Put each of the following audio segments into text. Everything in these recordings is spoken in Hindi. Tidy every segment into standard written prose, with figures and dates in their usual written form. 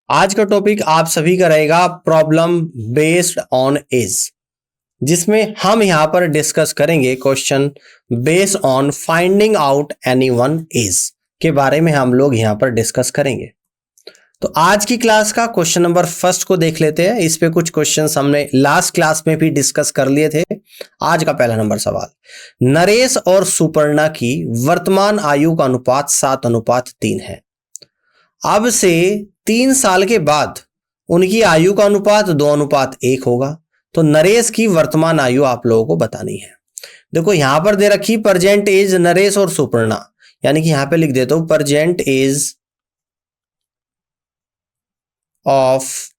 आज का टॉपिक आप सभी का रहेगा प्रॉब्लम बेस्ड ऑन एज, जिसमें हम यहां पर डिस्कस करेंगे question based on finding out anyone age के बारे में हम लोग यहां पर डिस्कस करेंगे। तो आज की क्लास का क्वेश्चन नंबर फर्स्ट को देख लेते हैं। इस पे कुछ क्वेश्चंस हमने लास्ट क्लास में भी डिस्कस कर लिए थे। आज का पहला नंबर सवाल, नरेश और सुपर्णा की वर्तमान आयु का अनुपात 7:3 है। अब से 3 साल के बाद उनकी आयु का अनुपात 2:1 होगा। तो नरेश की वर्तमान आयु आप लोगों को बतानी है। देखो यहां पर दे रखी प्रेजेंट एज नरेश और सुपर्णा, यानी कि यहां पे लिख देता हूं present age of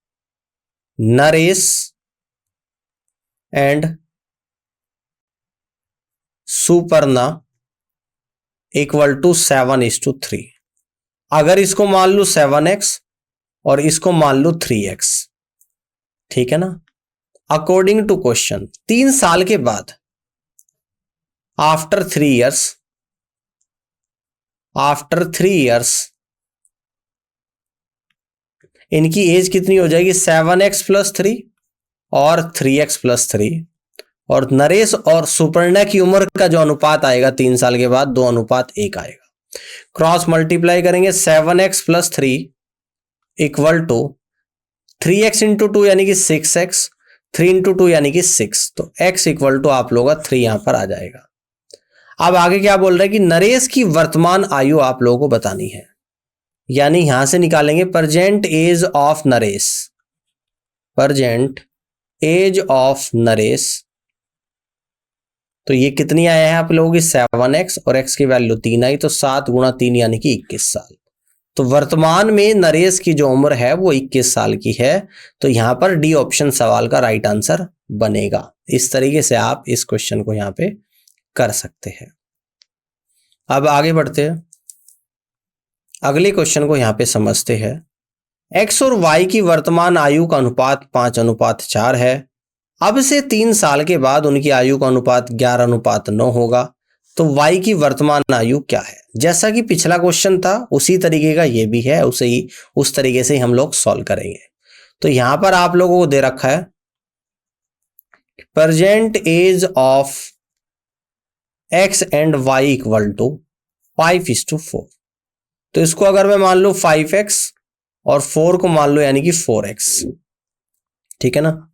Naresh and Suparna equal to 7:3। अगर इसको मान लो 7x और इसको मान लो 3x, ठीक है ना। अकॉर्डिंग टू क्वेश्चन 3 साल के बाद आफ्टर 3 इयर्स इनकी एज कितनी हो जाएगी? 7x+3 और 3x+3। और नरेश और सुपर्णा की उम्र का जो अनुपात आएगा 3 साल के बाद 2:1 आएगा। क्रॉस मल्टीप्लाई करेंगे 7x+3 equal to 3x into 2 यानी कि 6x, 3 इंटू 2 यानी कि 6। तो x इक्वल टू आप लोगों का 3 यहां पर आ जाएगा। अब आगे क्या बोल रहा है कि नरेश की वर्तमान आयु आप लोगों को बतानी है, यानी यहां से निकालेंगे present age of Naresh, present age of Naresh. तो ये कितनी आया है आप लोगों की? 7x और x की वैल्यू 3 आई, तो 7 गुणा 3 यानी कि 21 साल। तो वर्तमान में नरेश की जो उम्र है वो 21 साल की है। तो यहां पर डी ऑप्शन सवाल का राइट आंसर बनेगा। इस तरीके से आप इस क्वेश्चन को यहां पे कर सकते हैं। अब आगे बढ़ते हैं, अगले क्वेश्चन को यहां पे समझते हैं। x और y की वर्तमान आयु का अनुपात 5:4 है। अब से 3 साल के बाद उनकी आयु का अनुपात 11:9 होगा। तो y की वर्तमान आयु क्या है? जैसा कि पिछला क्वेश्चन था उसी तरीके का ये भी है, उसे ही उस तरीके से हम लोग सॉल्व करेंगे। तो यहां पर आप लोगों को दे रखा है present age of x and y equal to 5:4। तो इसको अगर मैं मान लो 5x और 4 को मान लो यानी कि 4x, ठीक है ना।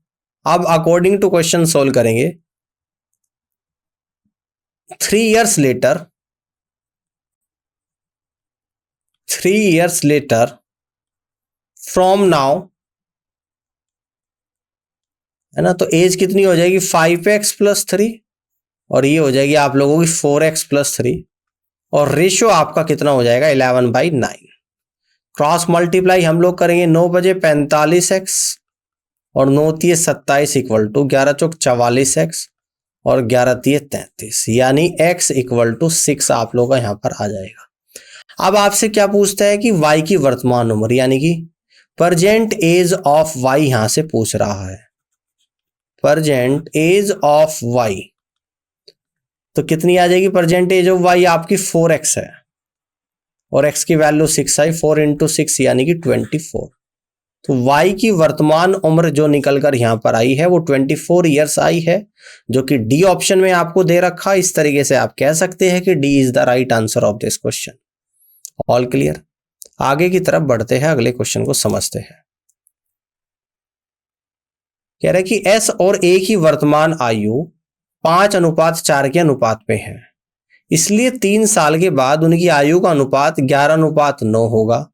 अब अकॉर्डिंग टू क्वेश्चन सोल्व करेंगे। 3 इयर्स लेटर फ्रॉम नाउ, है ना। तो एज कितनी हो जाएगी? 5x+3 और ये हो जाएगी आप लोगों की 4x+3 और रेशियो आपका कितना हो जाएगा? 11/9। क्रॉस मल्टीप्लाई हम लोग करेंगे 9 बजे 45x और 9 तिये 27 इक्वल टू 11 चौक 44x और 11 तिये 33, यानी x इक्वल टू 6 आप लोगों का यहां पर आ जाएगा। अब आपसे क्या पूछता है कि y की वर्तमान उम्र, यानी कि प्रेजेंट एज ऑफ y यहां से पूछ रहा है। प्रेजेंट एज ऑफ y तो कितनी आ जाएगी? प्रेजेंट एज ऑफ y आपकी 4x है और x की वैल्यू 6 आई, 4 इंटू 6 यानी कि 24। तो y की वर्तमान उम्र जो निकलकर यहां पर आई है वो 24 इयर्स आई है, जो कि डी ऑप्शन में आपको दे रखा। इस तरीके से आप कह सकते हैं कि D is the right answer of this question. All clear? आगे की तरफ बढ़ते हैं, अगले क्वेश्चन को समझते हैं। कह रहे कि s और a की वर्तमान आयु 5:4 के अनुपात में है, इसलिए 3 साल के बाद उनकी आयु का अनुपात 11:9 होगा।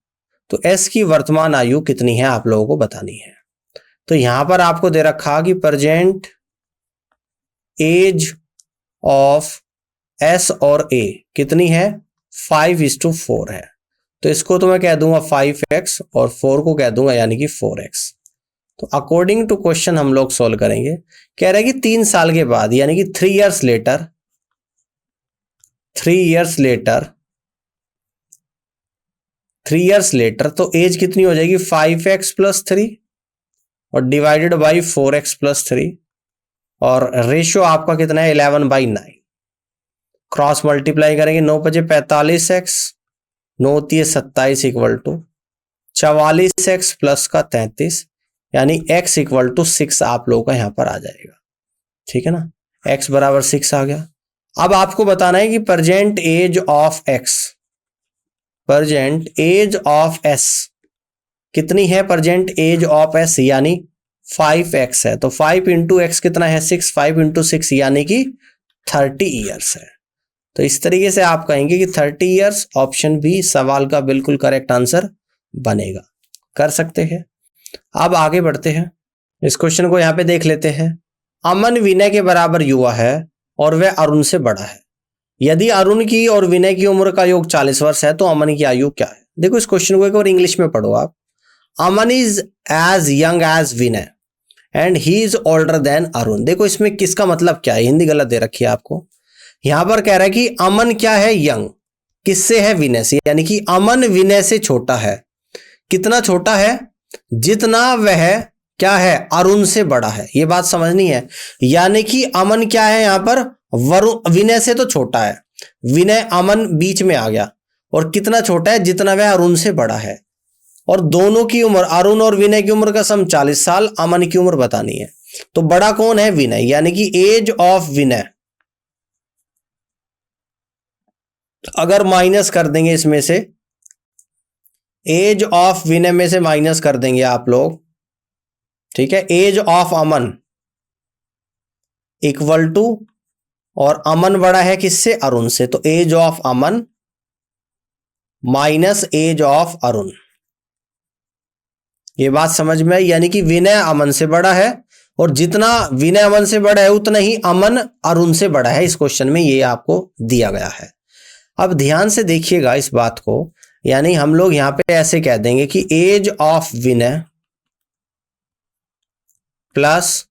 तो s की वर्तमान आयु कितनी है आप लोगों को बतानी है। तो यहां पर आपको दे रखा कि प्रेजेंट एज ऑफ s और a कितनी है? 5:4 है। तो इसको तो मैं कह दूंगा 5x और 4 को कह दूंगा यानी कि 4x। तो अकॉर्डिंग टू क्वेश्चन हम लोग सोल्व करेंगे। कह रहे हैं कि 3 साल के बाद यानी कि 3 इयर्स लेटर तो एज कितनी हो जाएगी? 5x+3 और डिवाइडेड बाई 4x+3 और रेशियो आपका कितना है? 11/9। क्रॉस मल्टीप्लाई करेंगे 9 बजे 45x, 9 तिये 27 equal to 44x plus का 33, यानी x इक्वल टू 6 आप लोगों का यहां पर आ जाएगा। ठीक है ना, x बराबर 6 आ गया। अब आपको बताना है कि present age of x, present age of s कितनी है। प्रेजेंट एज ऑफ s यानी 5x है, तो 5 इंटू एक्स कितना है 6, 5 इंटू 6 यानी कि 30 ईयर्स है। तो इस तरीके से आप कहेंगे कि 30 ईयर्स, ऑप्शन बी सवाल का बिल्कुल करेक्ट आंसर बनेगा। कर सकते हैं। अब आगे बढ़ते हैं, इस क्वेश्चन को यहां पे देख लेते हैं। अमन विनय के बराबर युवा है और वह अरुण से बड़ा है। यदि अरुण की और विनय की उम्र का योग 40 वर्ष है तो अमन की आयु क्या है। देखो इस क्वेश्चन को एक बार इंग्लिश में पढ़ो आप। Aman is as young as Vinay and he is older than Arun. देखो इसमें किसका मतलब क्या है, हिंदी गलत दे रखी है आपको। यहां पर कह रहा है कि अमन क्या है, यंग, किससे है, विनय से, यानी कि अमन विनय से छोटा है। कितना छोटा है, जितना वह क्या है, अरुण से बड़ा है। यह बात समझनी है, यानी कि अमन क्या है यहां पर, विनय से तो छोटा है, विनय अमन बीच में आ गया, और कितना छोटा है, जितना वह अरुण से बड़ा है। और दोनों की उम्र, अरुण और विनय की उम्र का सम 40 साल, अमन की उम्र बतानी है। तो बड़ा कौन है, विनय, यानी कि एज ऑफ विनय अगर माइनस कर देंगे इसमें से, एज ऑफ विनय में से माइनस कर देंगे आप लोग, ठीक है, age of Aman equal to, और अमन बड़ा है किससे, अरुण से, तो age of Aman minus age of Arun. ये बात समझ में आई, यानी कि विनय अमन से बड़ा है, और जितना विनय अमन से बड़ा है उतना ही अमन अरुण से बड़ा है। इस क्वेश्चन में ये आपको दिया गया है। अब ध्यान से देखिएगा इस बात को, यानी हम लोग यहां पे ऐसे कह देंगे कि age of Vinay plus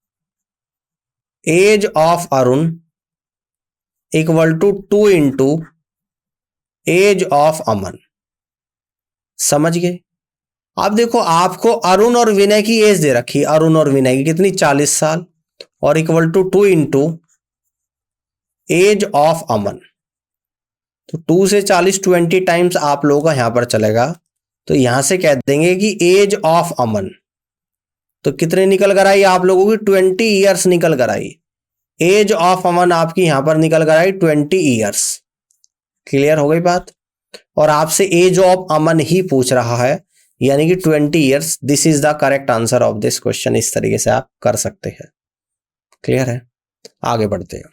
age of Arun equal to 2 into age of Aman. समझ गए। अब देखो आपको अरुण और विनय की एज दे रखी, अरुण और विनय की कितनी, 40 साल, और equal to 2 into age of Aman. तो 2 से 40 20 टाइम्स आप लोगों का यहां पर चलेगा, तो यहां से कह देंगे कि एज ऑफ अमन, तो कितने निकल कर आई आप लोगों की, 20 ईयर्स निकल कर आई। एज ऑफ अमन आपकी यहां पर निकल कर आई 20 ईयर्स। क्लियर हो गई बात। और आपसे एज ऑफ अमन ही पूछ रहा है, यानी कि 20 years. This is the correct answer of this question. इस तरीके से आप कर सकते हैं। क्लियर है। आगे बढ़ते हैं,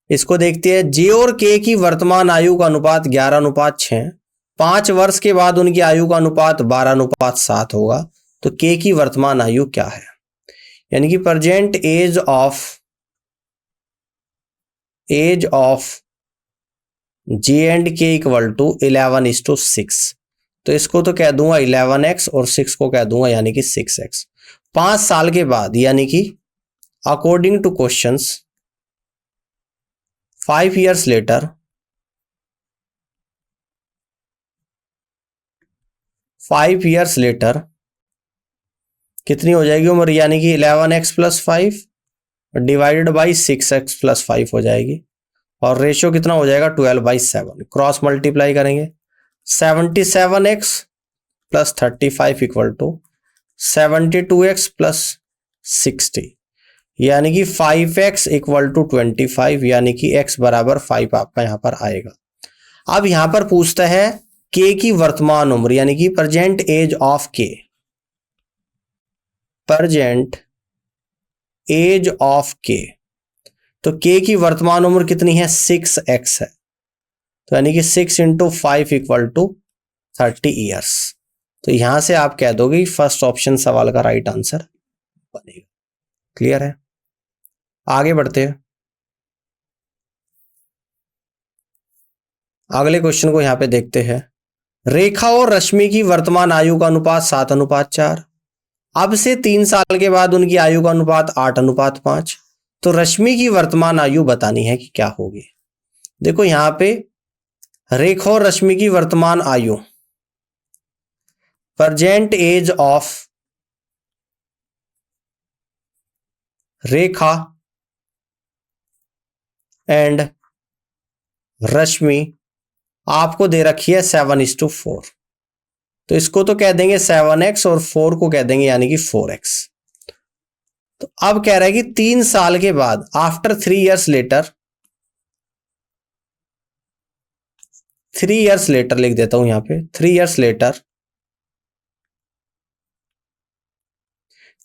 इसको देखते हैं। जे और के की वर्तमान आयु का अनुपात 11:6। 5 वर्ष के बाद उनकी आयु का अनुपात 12:7 होगा। तो के की वर्तमान आयु क्या है, यानी कि present age of J and K equal to 11:6। तो इसको तो कह दूंगा 11x और 6 को कह दूंगा यानी कि 6x। 5 साल के बाद, यानी कि according to questions 5 years later, 5 years later कितनी हो जाएगी उम्र, यानी कि 11x plus 5 divided by 6x plus 5 हो जाएगी, और रेशियो कितना हो जाएगा 12/7। क्रॉस मल्टीप्लाई करेंगे, 77x plus 35 equal to 72x plus 60, यानी कि 5x इक्वल टू 25, यानी कि x बराबर 5 आपका यहां पर आएगा। अब यहां पर पूछता है k की वर्तमान उम्र, यानी कि present age of k, present age of k। तो k की वर्तमान उम्र कितनी है, 6x है, तो यानी कि 6 इंटू 5 इक्वल टू 30 ईयर्स। तो यहां से आप कह दोगे फर्स्ट ऑप्शन सवाल का राइट आंसर बनेगा। क्लियर है। आगे बढ़ते हैं, अगले क्वेश्चन को यहां पे देखते हैं। रेखा और रश्मि की वर्तमान आयु का अनुपात 7:4। अब से 3 साल के बाद उनकी आयु का अनुपात 8:5। तो रश्मि की वर्तमान आयु बतानी है कि क्या होगी। देखो यहां पे रेखा और रश्मि की वर्तमान आयु, present age of Rekha and Rashmi आपको दे रखी है 7:4। तो इसको तो कह देंगे 7x और 4 को कह देंगे यानी कि 4x। तो अब कह रहा है कि 3 साल के बाद, after 3 years later, 3 years later लिख देता हूं यहां पे, 3 ईयर्स लेटर,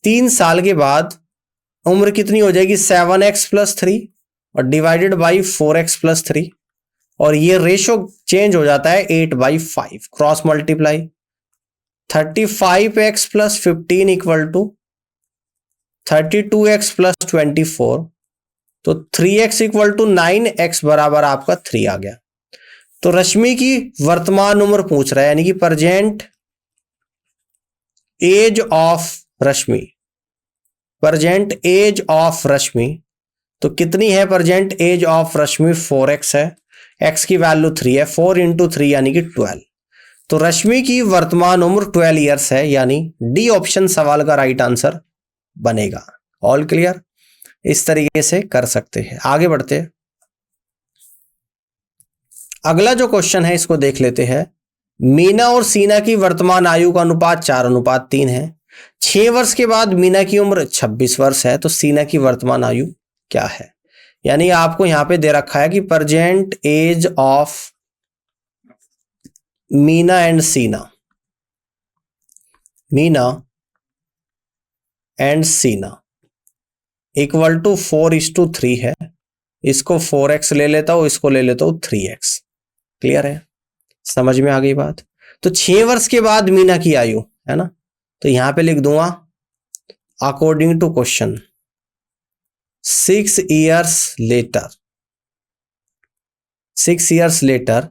3 साल के बाद उम्र कितनी हो जाएगी 7x प्लस 3 और डिवाइडेड बाई 4x प्लस 3, और ये रेशो चेंज हो जाता है 8/5, cross multiply 35x plus 15 equal to 32x plus 24, तो 3x इक्वल टू 9x बराबर आपका 3 आ गया। तो रश्मि की वर्तमान उम्र पूछ रहा है, यानी कि present age of Rashmi, present age of Rashmi, तो कितनी है present age of Rashmi? 4x है, x की वैल्यू 3 है, 4 इंटू 3 यानी कि 12। तो रश्मि की वर्तमान उम्र 12 ईयर्स है, यानी डी ऑप्शन सवाल का राइट आंसर बनेगा। All clear? इस तरीके से कर सकते हैं। आगे बढ़ते हैं, अगला जो क्वेश्चन है इसको देख लेते हैं। मीना और सीना की वर्तमान आयु का अनुपात 4:3 है। 6 वर्ष के बाद मीना की उम्र 26 वर्ष है, तो सीना की वर्तमान आयु क्या है? यानी आपको यहां पे दे रखा है कि present age of Meena and Seena, Meena and Seena equal to 4:3 है। इसको 4x ले लेता हूं, इसको ले लेता हूं 3x। क्लियर है? समझ में आ गई बात? तो 6 वर्ष के बाद मीना की आयु है ना, तो यहां पे लिख दूंगा according to question 6 years later, 6 years later,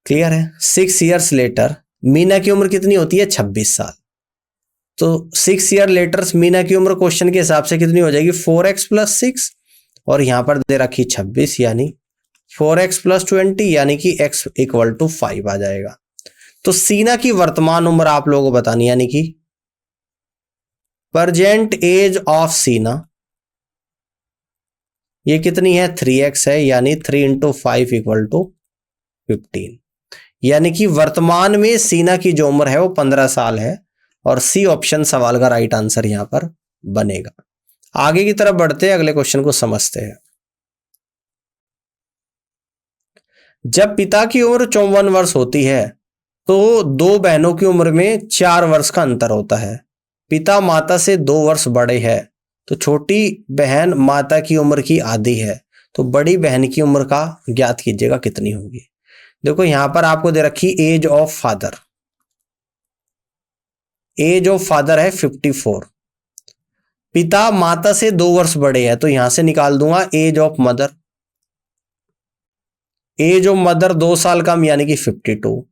clear है? 6 ईयर्स लेटर मीना की उम्र कितनी होती है? 26 साल। तो 6 ईयर लेटर्स मीना की उम्र क्वेश्चन के हिसाब से कितनी हो जाएगी? 4x प्लस 6, और यहां पर दे रखी 26 यानी 4x प्लस 20 यानी कि x इक्वल टू 5 आ जाएगा। तो सीना की वर्तमान उम्र आप लोगों को बतानी, यानी कि प्रेजेंट एज ऑफ सीना, ये कितनी है? 3x है, यानी 3 इंटू 5 इक्वल टू 15, यानी कि वर्तमान में सीना की जो उम्र है वो 15 साल है, और सी ऑप्शन सवाल का राइट आंसर यहां पर बनेगा। आगे की तरफ बढ़ते हैं, अगले क्वेश्चन को समझते हैं। जब पिता की उम्र 54 वर्ष होती है तो 2 बहनों की उम्र में 4 वर्ष का अंतर होता है। पिता माता से 2 वर्ष बड़े हैं, तो छोटी बहन माता की उम्र की आधी है, तो बड़ी बहन की उम्र का ज्ञात कीजिएगा कितनी होगी। देखो यहां पर आपको दे रखी age of father, age of father है 54, पिता माता से 2 वर्ष बड़े हैं, तो यहां से निकाल दूंगा age of mother, age of mother 2 साल कम यानी कि 52।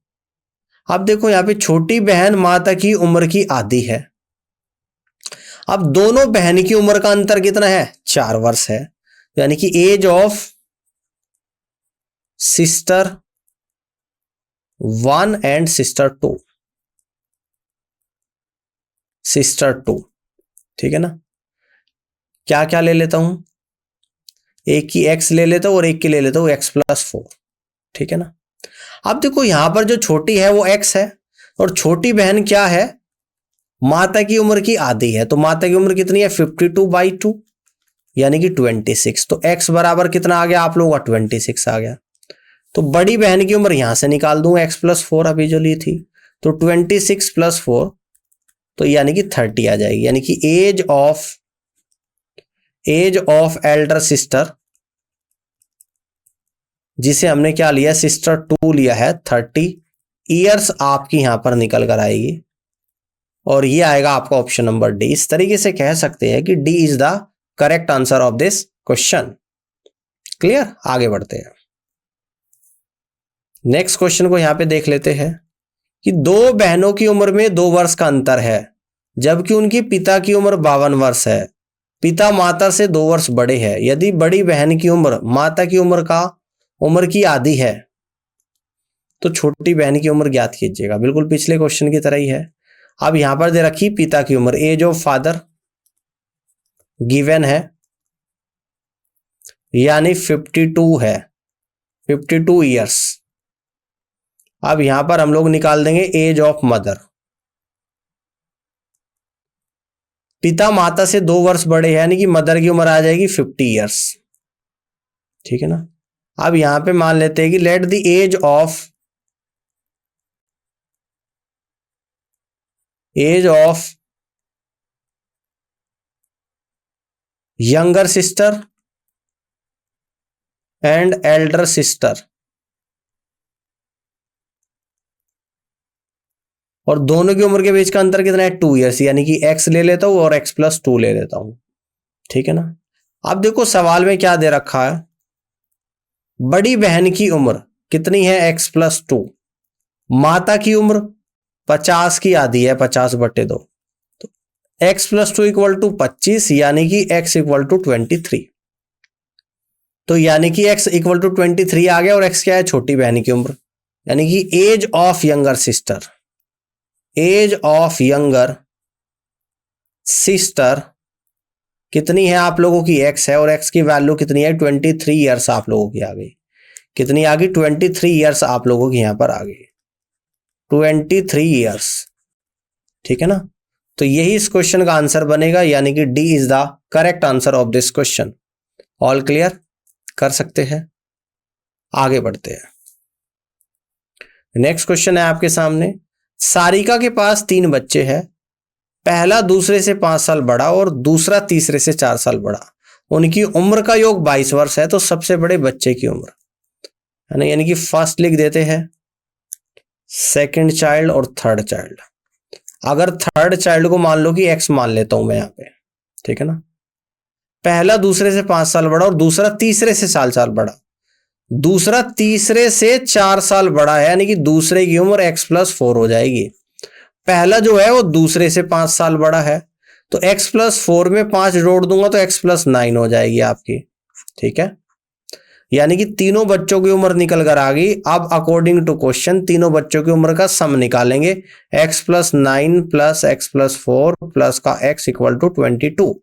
अब देखो यहां पे छोटी बहन माता की उम्र की आधी है, अब दोनों बहन की उम्र का अंतर कितना है? 4 वर्ष है, यानी कि age of sister 1 and sister 2, sister 2, ठीक है ना। क्या क्या ले लेता हूं? एक की x ले लेता हूं और एक की ले लेता हूं x प्लस 4, ठीक है ना। अब देखो यहां पर जो छोटी है वो x है, और छोटी बहन क्या है? माता की उम्र की आधी है, तो माता की उम्र कितनी है? 52/2 यानी कि 26। तो x बराबर कितना आ गया आप लोगों का? 26 आ गया। तो बड़ी बहन की उम्र यहां से निकाल दूंगा, x प्लस 4 अभी जो ली थी, तो 26 प्लस 4 तो यानी कि 30 आ जाएगी, यानी कि एज ऑफ एल्डर सिस्टर, जिसे हमने क्या लिया? सिस्टर 2 लिया है, 30 ईयर्स आपकी यहां पर निकल कर आएगी, और ये आएगा आपका ऑप्शन नंबर डी। इस तरीके से कह सकते हैं कि D is the correct answer of this question. Clear? आगे बढ़ते हैं, नेक्स्ट क्वेश्चन को यहां पे देख लेते हैं कि 2 बहनों की उम्र में 2 वर्ष का अंतर है, जबकि उनकी पिता की उम्र 52 वर्ष है। पिता माता से 2 वर्ष बड़े हैं। यदि बड़ी बहन की उम्र माता की उम्र की आधी है, तो छोटी बहन की उम्र ज्ञात कीजिएगा। बिल्कुल पिछले क्वेश्चन की तरह ही है। अब यहां पर दे रखी पिता की उम्र, एज ऑफ फादर गिवन है, यानी 52 है, 52 ईयर्स। अब यहां पर हम लोग निकाल देंगे एज ऑफ मदर। पिता माता से 2 वर्ष बड़े हैं, यानी कि मदर की उम्र आ जाएगी 50 ईयर्स। ठीक है ना। अब यहां पे मान लेते हैं कि let the age of younger sister and elder sister, और दोनों की उम्र के बीच का अंतर कितना है 2 ईयर्स, यानी कि x ले लेता हूं और x+2 ले लेता हूं। ठीक है ना। अब देखो सवाल में क्या दे रखा है, बड़ी बहन की उम्र कितनी है x+2, माता की उम्र 50 की आधी है 50/2, तो x+2 = 25, यानी कि x = 23। तो यानी कि x = 23 आ गया, और x क्या है, छोटी बहन की उम्र, यानी कि एज ऑफ यंगर सिस्टर कितनी है आप लोगों की, x है, और x की वैल्यू कितनी है 23 ईयर्स आप लोगों की आ गई। कितनी आ गई 23 ईयर्स आप लोगों की यहां पर आ गई, 23 ईयर्स। ठीक है ना। तो यही इस क्वेश्चन का आंसर बनेगा, यानी कि D is the correct answer of this question. All clear, कर सकते हैं। आगे बढ़ते हैं। नेक्स्ट क्वेश्चन है आपके सामने, सारिका के पास 3 बच्चे हैं, पहला दूसरे से 5 साल बड़ा और दूसरा तीसरे से 4 साल बड़ा। उनकी उम्र का योग 22 वर्ष है, तो सबसे बड़े बच्चे की उम्र है ना, यानी कि फर्स्ट लिख देते हैं, सेकंड चाइल्ड और थर्ड चाइल्ड। अगर थर्ड चाइल्ड को मान लो कि x मान लेता हूं मैं यहां पे। ठीक है ना। पहला दूसरे से 5 साल बड़ा और दूसरा तीसरे से 4 साल बड़ा। दूसरा तीसरे से 4 साल बड़ा है, यानी कि दूसरे की उम्र x+4 हो जाएगी। पहला जो है वो दूसरे से 5 साल बड़ा है, तो x+4 में 5 जोड़ दूंगा तो x+9 हो जाएगी आपकी। ठीक है। यानी कि तीनों बच्चों की उम्र निकल कर आ गई। अब अकॉर्डिंग टू क्वेश्चन तीनों बच्चों की उम्र का सम निकालेंगे, x+9 + x+4 प्लस का x = 22,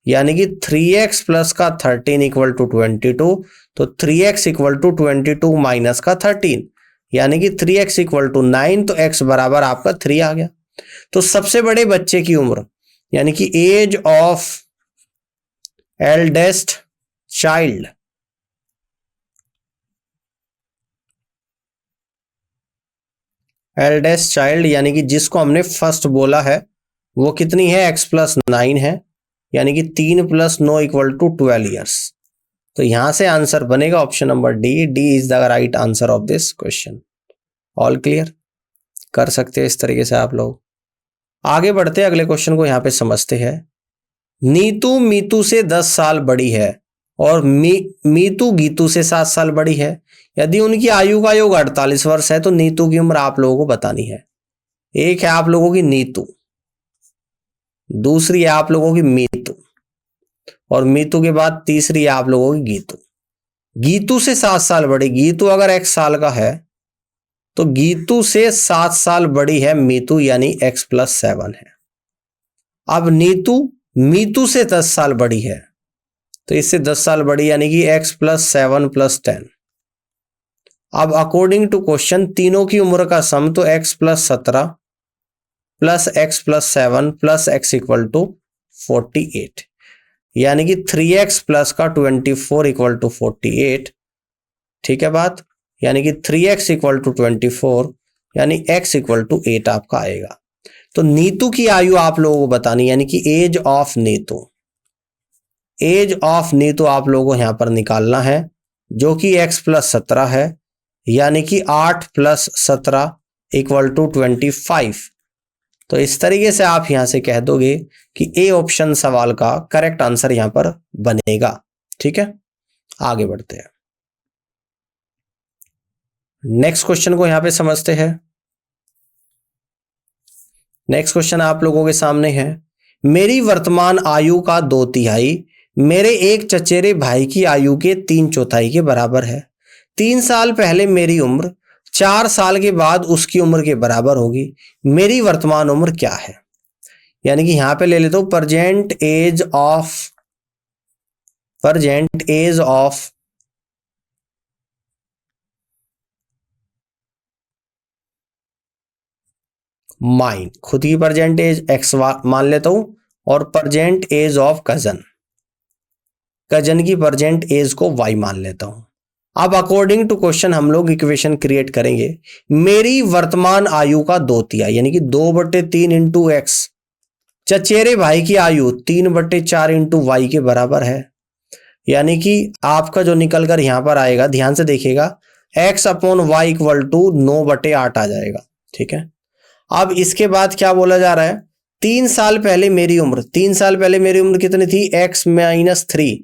यानी कि 3x प्लस का 13 = 22, तो 3x = 22 माइनस का 13, यानी कि 3x = 9, तो x बराबर आपका 3 आ गया। तो सबसे बड़े बच्चे की उम्र, यानी कि एज ऑफ एल्डेस्ट चाइल्ड, यानी कि जिसको हमने फर्स्ट बोला है, वो कितनी है, x+9 है, यानी कि 3 + 9 = 12 ईयर्स। तो यहां से आंसर बनेगा option number D is the right answer of this question. All clear, कर सकते हैं इस तरीके से आप लोग। आगे बढ़ते अगले क्वेश्चन को यहां पे समझते हैं। नीतू मीतू से 10 साल बड़ी है और मीतू गीतू से 7 साल बड़ी है। यदि उनकी आयु का योग 48 वर्ष है, तो नीतू की उम्र आप लोगों को बतानी है। एक है आप लोगों की नीतू, दूसरी है आप लोगों की मीतू, और मीतू के बाद तीसरी है आप लोगों की गीतू। गीतू से 7 साल बड़ी, गीतू अगर x साल का है तो गीतू से 7 साल बड़ी है मीतू, यानी x+7 है। अब नीतू मीतू से 10 साल बड़ी है, तो इससे 10 साल बड़ी, यानी कि x+7 + 10। अब अकॉर्डिंग टू क्वेश्चन तीनों की उम्र का सम, तो x+17 plus x+7 plus x = 48, यानी कि 3x प्लस का 24 = 48। ठीक है बात, यानी कि 3x = 24, यानी x = 8 आपका आएगा। तो नीतू की आयु आप लोगों को बतानी, यानी कि एज ऑफ नीतू आप लोगों को यहां पर निकालना है, जो कि x+17 है, यानी कि 8 + 17 = 25। तो इस तरीके से आप यहां से कह दोगे कि ए ऑप्शन सवाल का करेक्ट आंसर यहां पर बनेगा। ठीक है। आगे बढ़ते हैं, नेक्स्ट क्वेश्चन को यहां पे समझते हैं। नेक्स्ट क्वेश्चन आप लोगों के सामने है, मेरी वर्तमान आयु का 2/3 मेरे एक चचेरे भाई की आयु के 3/4 के बराबर है। 3 साल पहले मेरी उम्र 4 साल के बाद उसकी उम्र के बराबर होगी। मेरी वर्तमान उम्र क्या है? यानी कि यहां पे ले लेता हूं प्रेजेंट एज ऑफ माइन, खुद की प्रेजेंट एज एक्स मान लेता हूं और present age of cousin, cousin की प्रेजेंट एज को वाई मान लेता हूं। अब अकॉर्डिंग टू क्वेश्चन हम लोग इक्वेशन क्रिएट करेंगे। मेरी वर्तमान आयु का 2/3 यानी कि 2/3 इंटू एक्स, चचेरे भाई की आयु 3/4 इंटू वाई के बराबर है। यानी कि आपका जो निकल कर यहां पर आएगा, ध्यान से देखिएगा, x upon Y equal to 9/8 आ जाएगा। ठीक है, अब इसके बाद क्या बोला जा रहा है, 3 साल पहले मेरी उम्र, 3 साल पहले मेरी उम्र कितनी थी, x माइनस 3,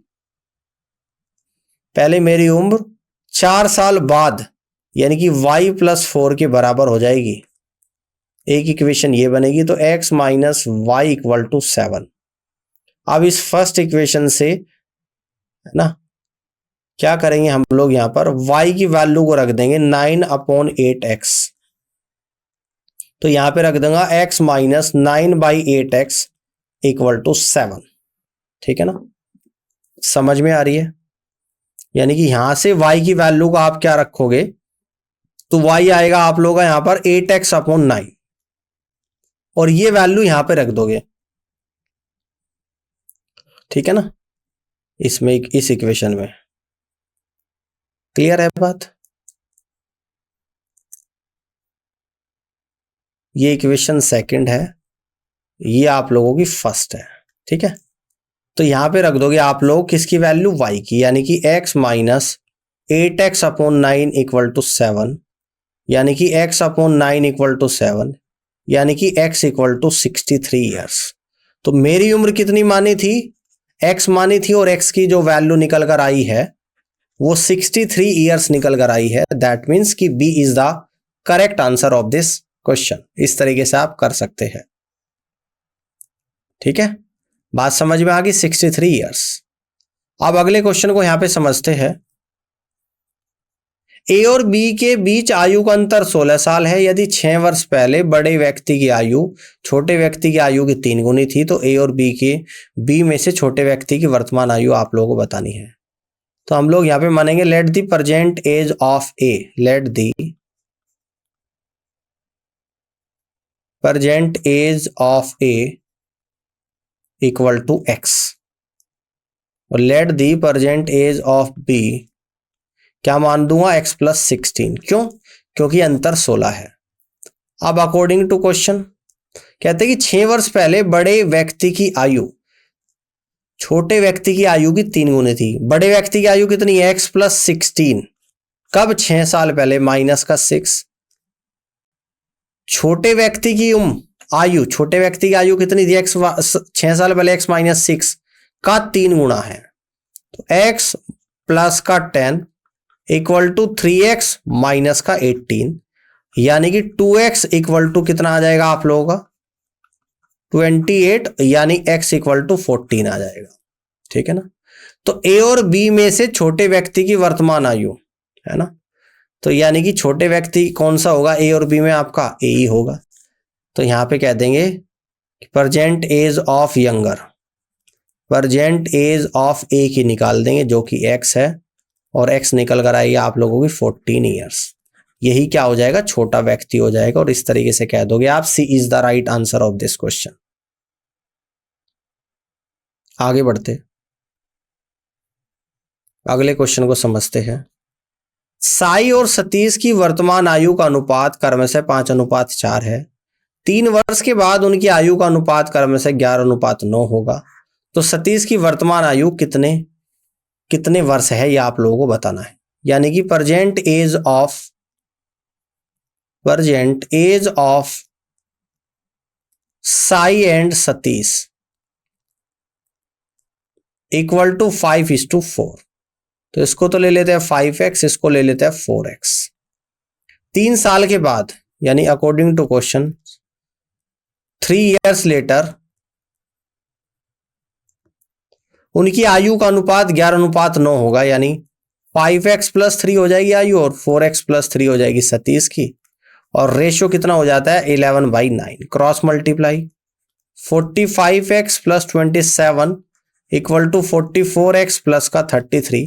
पहले मेरी उम्र 4 साल बाद यानी कि y प्लस 4 के बराबर हो जाएगी। एक इक्वेशन ये बनेगी, तो x minus Y equal to 7। अब इस फर्स्ट इक्वेशन से है ना क्या करेंगे हम लोग, यहां पर y की वैल्यू को रख देंगे 9/8x, तो यहां पे रख दूंगा x minus 9/8x equal to 7। ठीक है ना, समझ में आ रही है। यानी कि यहां से y की वैल्यू को आप क्या रखोगे, तो y आएगा आप लोगों का यहां पर 8x अपॉन 9 और ये वैल्यू यहां पे रख दोगे। ठीक है ना, इसमें इस इक्वेशन में क्लियर है बात। ये इक्वेशन सेकंड है, ये आप लोगों की फर्स्ट है। ठीक है, तो यहां पे रख दोगे आप लोग किसकी वैल्यू, y की, यानी कि x minus 8x upon 9 equal to 7, यानी कि x अपॉन 9 इक्वल टू 7, यानी कि x इक्वल टू 63 ईयर्स। तो मेरी उम्र कितनी मानी थी, x मानी थी और x की जो वैल्यू निकल कर आई है वो 63 ईयर्स निकल कर आई है। दैट मीन्स कि B is the correct answer of this question. इस तरीके से आप कर सकते हैं। ठीक है, बात समझ में आ गई, 63 ईयर्स। अब अगले क्वेश्चन को यहां पे समझते हैं। ए और बी के बीच आयु का अंतर 16 साल है। यदि 6 वर्ष पहले बड़े व्यक्ति की आयु छोटे व्यक्ति की आयु की 3 गुनी थी, तो ए और बी में से छोटे व्यक्ति की वर्तमान आयु आप लोगों को बतानी है। तो हम लोग यहां पे मानेंगे let the present age of A, let the present age of A equal to X और let the present age of B क्या मान दूंगा, x प्लस 16। क्यों, क्योंकि अंतर 16 है। अब अकॉर्डिंग टू क्वेश्चन कहते हैं कि 6 वर्ष पहले बड़े व्यक्ति की आयु छोटे व्यक्ति की आयु की 3 गुनी थी। बड़े व्यक्ति की आयु कितनी है, x प्लस 16, कब, 6 साल पहले, माइनस का 6। छोटे व्यक्ति की आयु, छोटे व्यक्ति की आयु कितनी थी, x 6 साल पहले, x माइनस 6 का 3 गुना है, तो x प्लस का 10 इक्वल टू 3x माइनस का 18, यानी कि 2x इक्वल टू कितना आ जाएगा आप लोगों का, 28, यानी x इक्वल टू 14 आ जाएगा। ठीक है ना, तो a और b में से छोटे व्यक्ति की वर्तमान आयु है ना, तो यानी कि छोटे व्यक्ति कौन सा होगा, a और b में आपका a ही होगा। तो यहां पे कह देंगे present age of younger, present age of a की निकाल देंगे जो कि x है, और x निकल कर आएगी आप लोगों की 14 ईयर्स। यही क्या हो जाएगा, छोटा व्यक्ति हो जाएगा, और इस तरीके से कह दोगे आप C is the right answer of this question. आगे बढ़ते अगले क्वेश्चन को समझते हैं। साई और सतीश की वर्तमान आयु का अनुपात क्रमशः 5:4 है। 3 वर्ष के बाद उनकी आयु का अनुपात क्रमशः 11:9 होगा। तो सतीश की वर्तमान आयु कितने वर्ष है, यह आप लोगों को बताना है। यानी कि present age of Sai and Satish equal to 5:4। तो इसको तो ले लेते हैं 5x, इसको ले लेते हैं 4x। 3 साल के बाद यानी according to question 3 years later उनकी आयु का अनुपात 11:9 होगा, यानी 5x प्लस 3 हो जाएगी आयु और 4x प्लस 3 हो जाएगी सतीश की, और रेशियो कितना हो जाता है 11/9। Cross multiply 45x plus 27 equal to 44x plus का 33,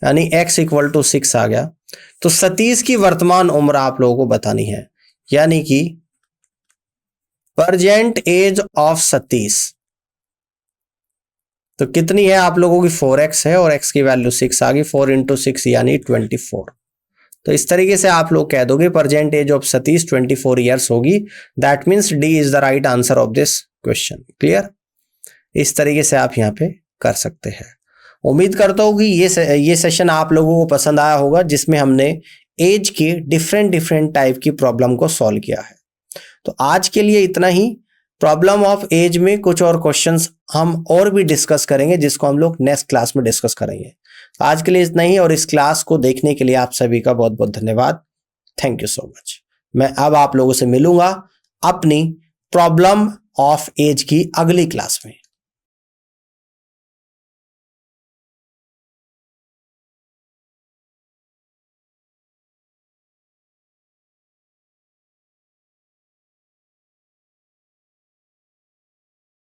यानी x इक्वल टू 6 आ गया। तो सतीश की वर्तमान उम्र आप लोगों को बतानी है, यानी कि प्रेजेंट एज ऑफ सतीश, तो कितनी है आप लोगों की 4x है और x की वैल्यू 6 आ गई, 4 × 6 यानी 24। तो इस तरीके से आप लोग कह दोगे present age of Satish 24 years होगी। That means D is the right answer of this question. Clear? इस तरीके से आप यहाँ पे कर सकते हैं। उम्मीद करता हूँ कि ये सेशन आप लोगों को पसंद आया होगा, जिसमें हमने एज के डिफरेंट टाइप की प्रॉब्लम को सॉल्व किया है। तो आज के लिए इतना ही। प्रॉब्लम ऑफ एज में कुछ और क्वेश्चंस हम और भी डिस्कस करेंगे, जिसको हम लोग नेक्स्ट क्लास में डिस्कस करेंगे। तो आज के लिए इतना ही, और इस क्लास को देखने के लिए आप सभी का बहुत बहुत धन्यवाद। Thank you so much. मैं अब आप लोगों से मिलूंगा अपनी प्रॉब्लम ऑफ एज की अगली क्लास में।